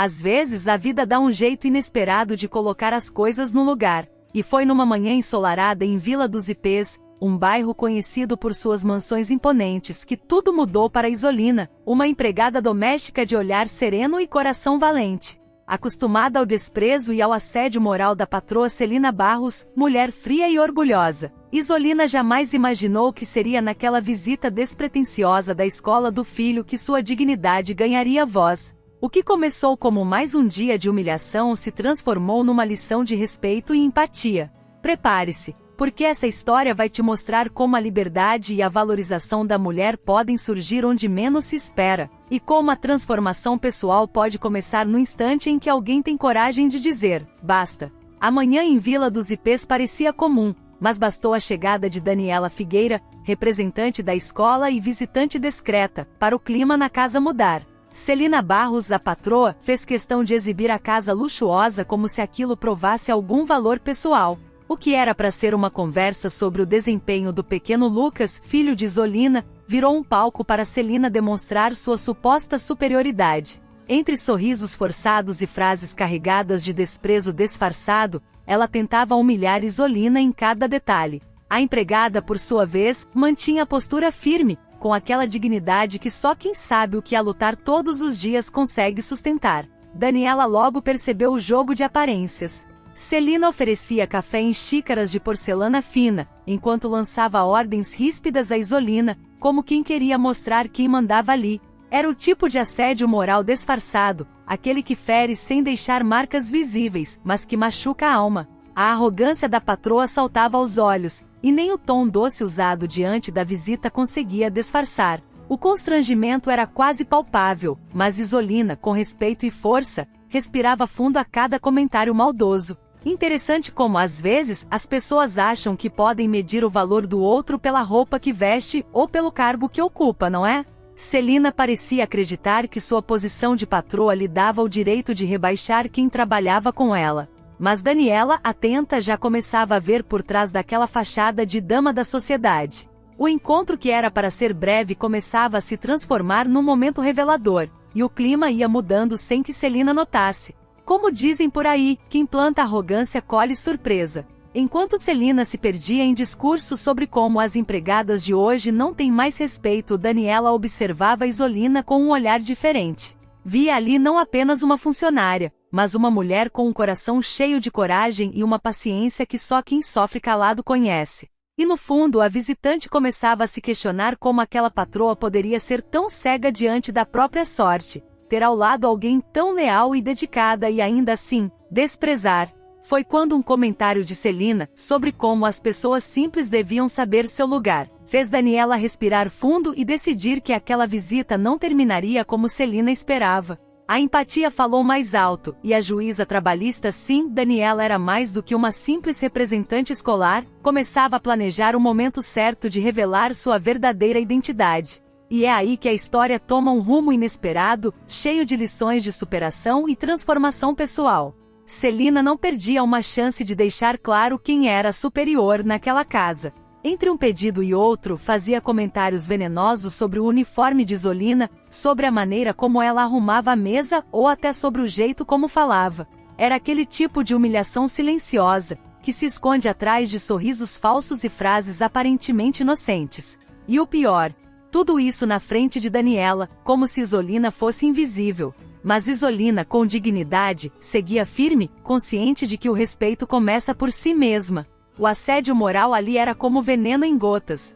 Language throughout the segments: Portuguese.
Às vezes a vida dá um jeito inesperado de colocar as coisas no lugar. E foi numa manhã ensolarada em Vila dos Ipês, um bairro conhecido por suas mansões imponentes, que tudo mudou para Isolina, uma empregada doméstica de olhar sereno e coração valente. Acostumada ao desprezo e ao assédio moral da patroa Celina Barros, mulher fria e orgulhosa, Isolina jamais imaginou que seria naquela visita despretensiosa da escola do filho que sua dignidade ganharia voz. O que começou como mais um dia de humilhação se transformou numa lição de respeito e empatia. Prepare-se, porque essa história vai te mostrar como a liberdade e a valorização da mulher podem surgir onde menos se espera, e como a transformação pessoal pode começar no instante em que alguém tem coragem de dizer, basta. A manhã em Vila dos Ipês parecia comum, mas bastou a chegada de Daniela Figueira, representante da escola e visitante discreta, para o clima na casa mudar. Celina Barros, a patroa, fez questão de exibir a casa luxuosa como se aquilo provasse algum valor pessoal. O que era para ser uma conversa sobre o desempenho do pequeno Lucas, filho de Isolina, virou um palco para Celina demonstrar sua suposta superioridade. Entre sorrisos forçados e frases carregadas de desprezo disfarçado, ela tentava humilhar Isolina em cada detalhe. A empregada, por sua vez, mantinha a postura firme, com aquela dignidade que só quem sabe o que é lutar todos os dias consegue sustentar. Daniela logo percebeu o jogo de aparências. Celina oferecia café em xícaras de porcelana fina, enquanto lançava ordens ríspidas a Isolina, como quem queria mostrar quem mandava ali. Era o tipo de assédio moral disfarçado, aquele que fere sem deixar marcas visíveis, mas que machuca a alma. A arrogância da patroa saltava aos olhos, e nem o tom doce usado diante da visita conseguia disfarçar. O constrangimento era quase palpável, mas Isolina, com respeito e força, respirava fundo a cada comentário maldoso. Interessante como, às vezes, as pessoas acham que podem medir o valor do outro pela roupa que veste ou pelo cargo que ocupa, não é? Celina parecia acreditar que sua posição de patroa lhe dava o direito de rebaixar quem trabalhava com ela. Mas Daniela, atenta, já começava a ver por trás daquela fachada de dama da sociedade. O encontro que era para ser breve começava a se transformar num momento revelador, e o clima ia mudando sem que Celina notasse. Como dizem por aí, quem planta arrogância colhe surpresa. Enquanto Celina se perdia em discursos sobre como as empregadas de hoje não têm mais respeito, Daniela observava Isolina com um olhar diferente. Via ali não apenas uma funcionária, mas uma mulher com um coração cheio de coragem e uma paciência que só quem sofre calado conhece. E no fundo a visitante começava a se questionar como aquela patroa poderia ser tão cega diante da própria sorte, ter ao lado alguém tão leal e dedicada e ainda assim, desprezar. Foi quando um comentário de Celina, sobre como as pessoas simples deviam saber seu lugar, fez Daniela respirar fundo e decidir que aquela visita não terminaria como Celina esperava. A empatia falou mais alto, e a juíza trabalhista, sim, Daniela era mais do que uma simples representante escolar, começava a planejar o momento certo de revelar sua verdadeira identidade. E é aí que a história toma um rumo inesperado, cheio de lições de superação e transformação pessoal. Celina não perdia uma chance de deixar claro quem era superior naquela casa. Entre um pedido e outro, fazia comentários venenosos sobre o uniforme de Isolina, sobre a maneira como ela arrumava a mesa ou até sobre o jeito como falava. Era aquele tipo de humilhação silenciosa, que se esconde atrás de sorrisos falsos e frases aparentemente inocentes. E o pior, tudo isso na frente de Daniela, como se Isolina fosse invisível. Mas Isolina, com dignidade, seguia firme, consciente de que o respeito começa por si mesma. O assédio moral ali era como veneno em gotas.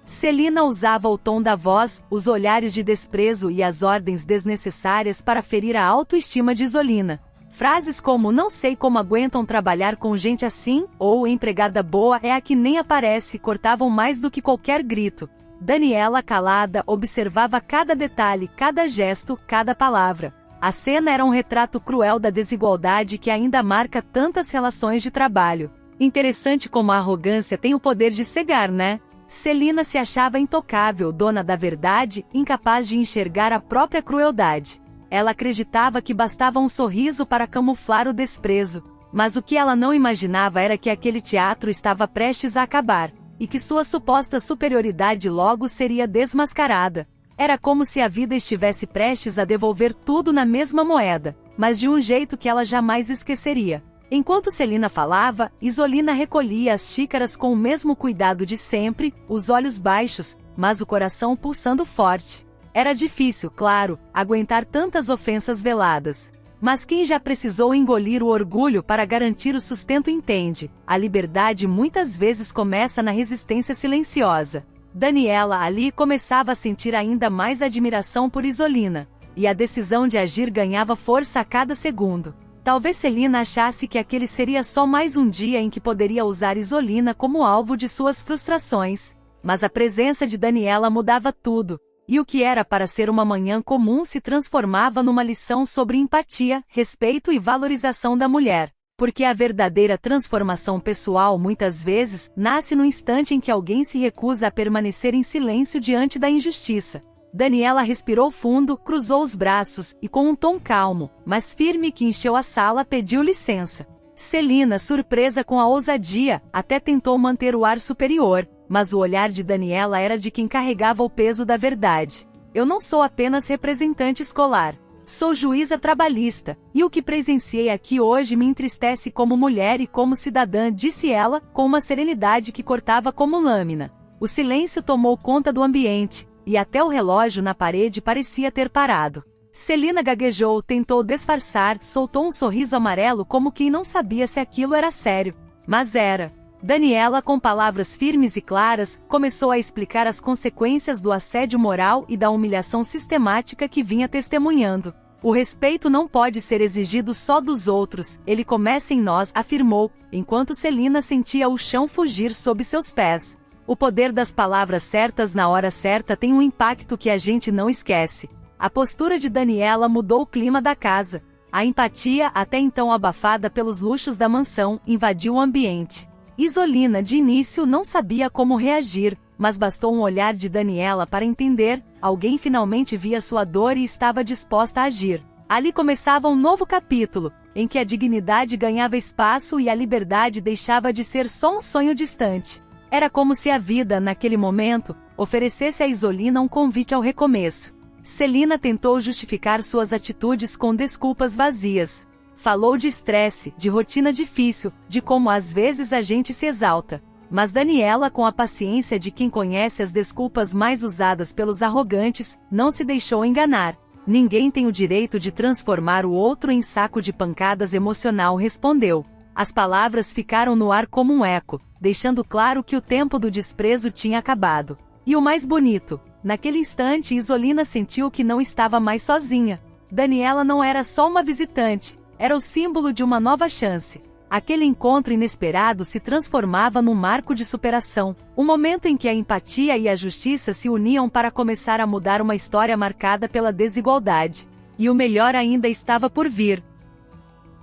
Celina usava o tom da voz, os olhares de desprezo e as ordens desnecessárias para ferir a autoestima de Isolina. Frases como "não sei como aguentam trabalhar com gente assim" ou "empregada boa é a que nem aparece" cortavam mais do que qualquer grito. Daniela, calada, observava cada detalhe, cada gesto, cada palavra. A cena era um retrato cruel da desigualdade que ainda marca tantas relações de trabalho. Interessante como a arrogância tem o poder de cegar, né? Celina se achava intocável, dona da verdade, incapaz de enxergar a própria crueldade. Ela acreditava que bastava um sorriso para camuflar o desprezo. Mas o que ela não imaginava era que aquele teatro estava prestes a acabar, e que sua suposta superioridade logo seria desmascarada. Era como se a vida estivesse prestes a devolver tudo na mesma moeda, mas de um jeito que ela jamais esqueceria. Enquanto Celina falava, Isolina recolhia as xícaras com o mesmo cuidado de sempre, os olhos baixos, mas o coração pulsando forte. Era difícil, claro, aguentar tantas ofensas veladas. Mas quem já precisou engolir o orgulho para garantir o sustento entende, a liberdade muitas vezes começa na resistência silenciosa. Daniela ali começava a sentir ainda mais admiração por Isolina, e a decisão de agir ganhava força a cada segundo. Talvez Celina achasse que aquele seria só mais um dia em que poderia usar Isolina como alvo de suas frustrações. Mas a presença de Daniela mudava tudo, e o que era para ser uma manhã comum se transformava numa lição sobre empatia, respeito e valorização da mulher. Porque a verdadeira transformação pessoal muitas vezes nasce no instante em que alguém se recusa a permanecer em silêncio diante da injustiça. Daniela respirou fundo, cruzou os braços e com um tom calmo, mas firme que encheu a sala pediu licença. Celina, surpresa com a ousadia, até tentou manter o ar superior, mas o olhar de Daniela era de quem carregava o peso da verdade. Eu não sou apenas representante escolar. Sou juíza trabalhista, e o que presenciei aqui hoje me entristece como mulher e como cidadã, disse ela, com uma serenidade que cortava como lâmina. O silêncio tomou conta do ambiente, e até o relógio na parede parecia ter parado. Celina gaguejou, tentou disfarçar, soltou um sorriso amarelo como quem não sabia se aquilo era sério. Mas era. Daniela, com palavras firmes e claras, começou a explicar as consequências do assédio moral e da humilhação sistemática que vinha testemunhando. O respeito não pode ser exigido só dos outros, ele começa em nós, afirmou, enquanto Celina sentia o chão fugir sob seus pés. O poder das palavras certas na hora certa tem um impacto que a gente não esquece. A postura de Daniela mudou o clima da casa. A empatia, até então abafada pelos luxos da mansão, invadiu o ambiente. Isolina, de início, não sabia como reagir, mas bastou um olhar de Daniela para entender, alguém finalmente via sua dor e estava disposta a agir. Ali começava um novo capítulo, em que a dignidade ganhava espaço e a liberdade deixava de ser só um sonho distante. Era como se a vida, naquele momento, oferecesse a Isolina um convite ao recomeço. Celina tentou justificar suas atitudes com desculpas vazias. Falou de estresse, de rotina difícil, de como às vezes a gente se exalta. Mas Daniela, com a paciência de quem conhece as desculpas mais usadas pelos arrogantes, não se deixou enganar. Ninguém tem o direito de transformar o outro em saco de pancadas emocional, respondeu. As palavras ficaram no ar como um eco, deixando claro que o tempo do desprezo tinha acabado. E o mais bonito, naquele instante Isolina sentiu que não estava mais sozinha. Daniela não era só uma visitante. Era o símbolo de uma nova chance. Aquele encontro inesperado se transformava num marco de superação, um momento em que a empatia e a justiça se uniam para começar a mudar uma história marcada pela desigualdade. E o melhor ainda estava por vir.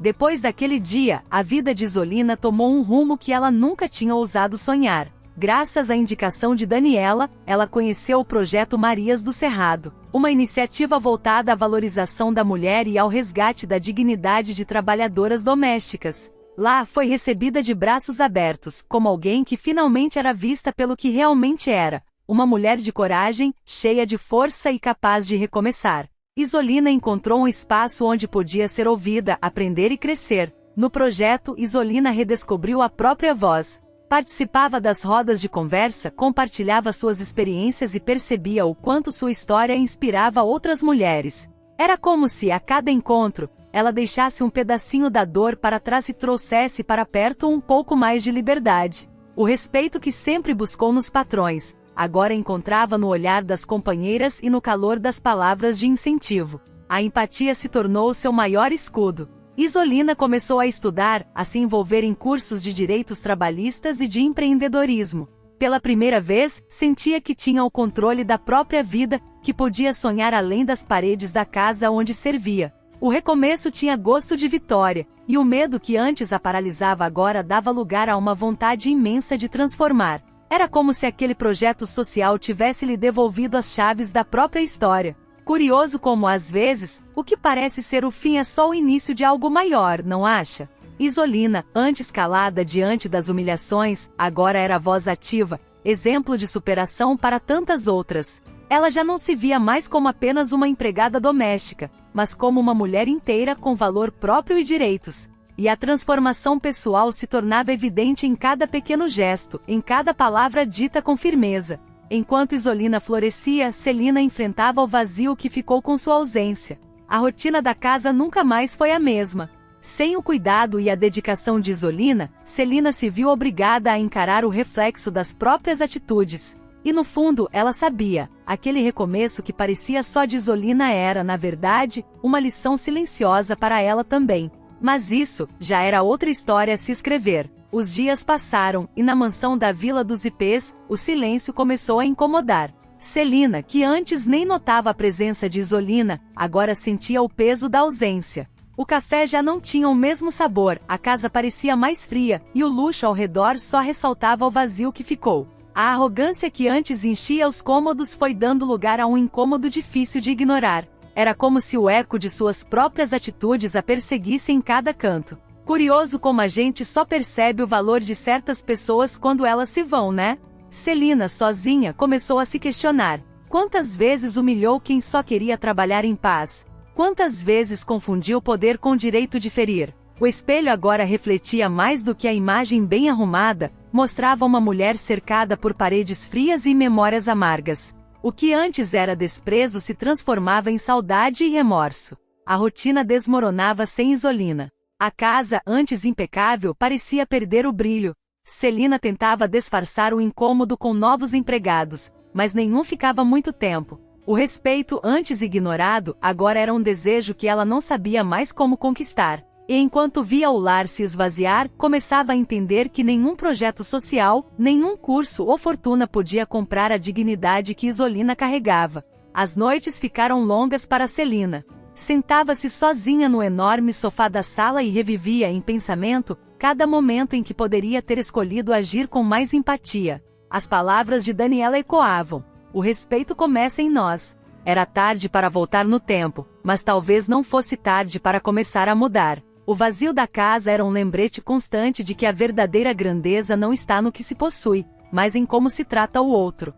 Depois daquele dia, a vida de Isolina tomou um rumo que ela nunca tinha ousado sonhar. Graças à indicação de Daniela, ela conheceu o projeto Marias do Cerrado, uma iniciativa voltada à valorização da mulher e ao resgate da dignidade de trabalhadoras domésticas. Lá foi recebida de braços abertos, como alguém que finalmente era vista pelo que realmente era, uma mulher de coragem, cheia de força e capaz de recomeçar. Isolina encontrou um espaço onde podia ser ouvida, aprender e crescer. No projeto, Isolina redescobriu a própria voz. Participava das rodas de conversa, compartilhava suas experiências e percebia o quanto sua história inspirava outras mulheres. Era como se, a cada encontro, ela deixasse um pedacinho da dor para trás e trouxesse para perto um pouco mais de liberdade. O respeito que sempre buscou nos patrões, agora encontrava no olhar das companheiras e no calor das palavras de incentivo. A empatia se tornou seu maior escudo. Isolina começou a estudar, a se envolver em cursos de direitos trabalhistas e de empreendedorismo. Pela primeira vez, sentia que tinha o controle da própria vida, que podia sonhar além das paredes da casa onde servia. O recomeço tinha gosto de vitória, e o medo que antes a paralisava agora dava lugar a uma vontade imensa de transformar. Era como se aquele projeto social tivesse lhe devolvido as chaves da própria história. Curioso como, às vezes, o que parece ser o fim é só o início de algo maior, não acha? Isolina, antes calada diante das humilhações, agora era voz ativa, exemplo de superação para tantas outras. Ela já não se via mais como apenas uma empregada doméstica, mas como uma mulher inteira com valor próprio e direitos. E a transformação pessoal se tornava evidente em cada pequeno gesto, em cada palavra dita com firmeza. Enquanto Isolina florescia, Celina enfrentava o vazio que ficou com sua ausência. A rotina da casa nunca mais foi a mesma. Sem o cuidado e a dedicação de Isolina, Celina se viu obrigada a encarar o reflexo das próprias atitudes. E no fundo, ela sabia, aquele recomeço que parecia só de Isolina era, na verdade, uma lição silenciosa para ela também. Mas isso, já era outra história a se escrever. Os dias passaram, e na mansão da Vila dos Ipês, o silêncio começou a incomodar. Celina, que antes nem notava a presença de Isolina, agora sentia o peso da ausência. O café já não tinha o mesmo sabor, a casa parecia mais fria, e o luxo ao redor só ressaltava o vazio que ficou. A arrogância que antes enchia os cômodos foi dando lugar a um incômodo difícil de ignorar. Era como se o eco de suas próprias atitudes a perseguisse em cada canto. Curioso como a gente só percebe o valor de certas pessoas quando elas se vão, né? Celina, sozinha, começou a se questionar. Quantas vezes humilhou quem só queria trabalhar em paz? Quantas vezes confundiu poder com direito de ferir? O espelho agora refletia mais do que a imagem bem arrumada, mostrava uma mulher cercada por paredes frias e memórias amargas. O que antes era desprezo se transformava em saudade e remorso. A rotina desmoronava sem Isolina. A casa, antes impecável, parecia perder o brilho. Celina tentava disfarçar o incômodo com novos empregados, mas nenhum ficava muito tempo. O respeito, antes ignorado, agora era um desejo que ela não sabia mais como conquistar. E enquanto via o lar se esvaziar, começava a entender que nenhum projeto social, nenhum curso ou fortuna podia comprar a dignidade que Isolina carregava. As noites ficaram longas para Celina. Sentava-se sozinha no enorme sofá da sala e revivia em pensamento cada momento em que poderia ter escolhido agir com mais empatia. As palavras de Daniela ecoavam. O respeito começa em nós. Era tarde para voltar no tempo, mas talvez não fosse tarde para começar a mudar. O vazio da casa era um lembrete constante de que a verdadeira grandeza não está no que se possui, mas em como se trata o outro.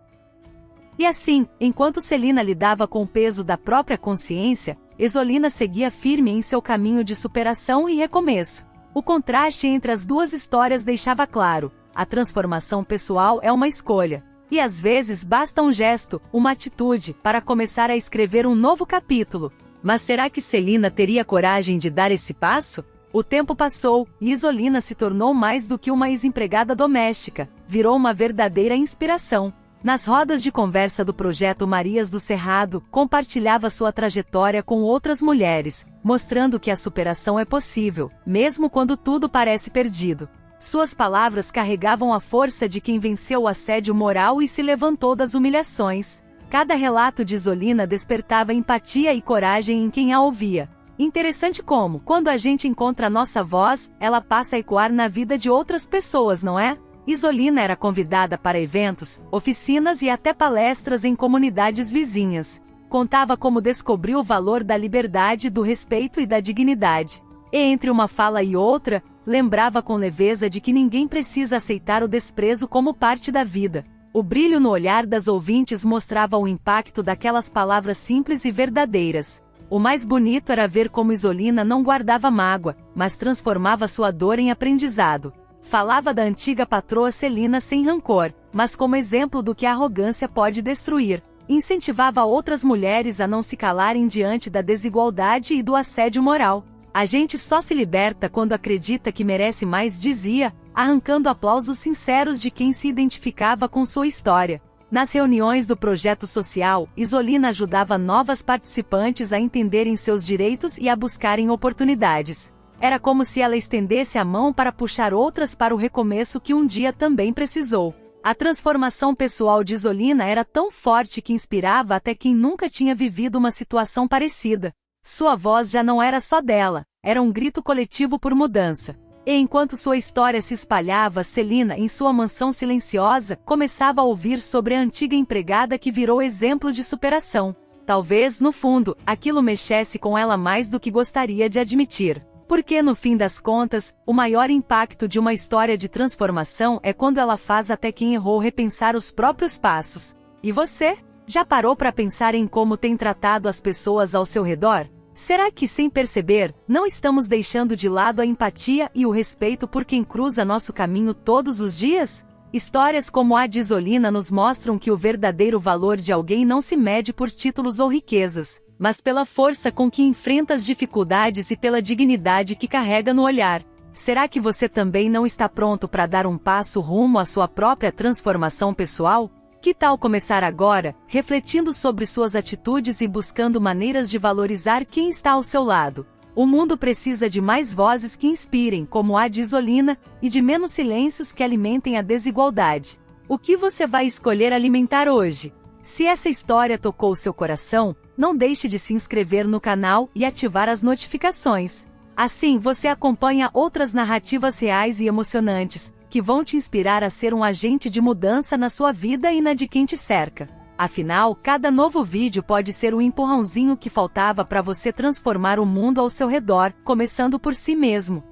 E assim, enquanto Celina lidava com o peso da própria consciência, Isolina seguia firme em seu caminho de superação e recomeço. O contraste entre as duas histórias deixava claro, a transformação pessoal é uma escolha. E às vezes basta um gesto, uma atitude, para começar a escrever um novo capítulo. Mas será que Celina teria coragem de dar esse passo? O tempo passou, e Isolina se tornou mais do que uma ex-empregada doméstica, virou uma verdadeira inspiração. Nas rodas de conversa do projeto Marias do Cerrado, compartilhava sua trajetória com outras mulheres, mostrando que a superação é possível, mesmo quando tudo parece perdido. Suas palavras carregavam a força de quem venceu o assédio moral e se levantou das humilhações. Cada relato de Isolina despertava empatia e coragem em quem a ouvia. Interessante como, quando a gente encontra a nossa voz, ela passa a ecoar na vida de outras pessoas, não é? Isolina era convidada para eventos, oficinas e até palestras em comunidades vizinhas. Contava como descobriu o valor da liberdade, do respeito e da dignidade. E entre uma fala e outra, lembrava com leveza de que ninguém precisa aceitar o desprezo como parte da vida. O brilho no olhar das ouvintes mostrava o impacto daquelas palavras simples e verdadeiras. O mais bonito era ver como Isolina não guardava mágoa, mas transformava sua dor em aprendizado. Falava da antiga patroa Celina sem rancor, mas como exemplo do que a arrogância pode destruir. Incentivava outras mulheres a não se calarem diante da desigualdade e do assédio moral. A gente só se liberta quando acredita que merece mais, dizia, arrancando aplausos sinceros de quem se identificava com sua história. Nas reuniões do projeto social, Isolina ajudava novas participantes a entenderem seus direitos e a buscarem oportunidades. Era como se ela estendesse a mão para puxar outras para o recomeço que um dia também precisou. A transformação pessoal de Isolina era tão forte que inspirava até quem nunca tinha vivido uma situação parecida. Sua voz já não era só dela, era um grito coletivo por mudança. E enquanto sua história se espalhava, Celina, em sua mansão silenciosa, começava a ouvir sobre a antiga empregada que virou exemplo de superação. Talvez, no fundo, aquilo mexesse com ela mais do que gostaria de admitir. Porque, no fim das contas, o maior impacto de uma história de transformação é quando ela faz até quem errou repensar os próprios passos. E você? Já parou para pensar em como tem tratado as pessoas ao seu redor? Será que, sem perceber, não estamos deixando de lado a empatia e o respeito por quem cruza nosso caminho todos os dias? Histórias como a de Isolina nos mostram que o verdadeiro valor de alguém não se mede por títulos ou riquezas, mas pela força com que enfrenta as dificuldades e pela dignidade que carrega no olhar. Será que você também não está pronto para dar um passo rumo à sua própria transformação pessoal? Que tal começar agora, refletindo sobre suas atitudes e buscando maneiras de valorizar quem está ao seu lado? O mundo precisa de mais vozes que inspirem, como a de Isolina, e de menos silêncios que alimentem a desigualdade. O que você vai escolher alimentar hoje? Se essa história tocou seu coração, não deixe de se inscrever no canal e ativar as notificações. Assim você acompanha outras narrativas reais e emocionantes, que vão te inspirar a ser um agente de mudança na sua vida e na de quem te cerca. Afinal, cada novo vídeo pode ser o empurrãozinho que faltava para você transformar o mundo ao seu redor, começando por si mesmo.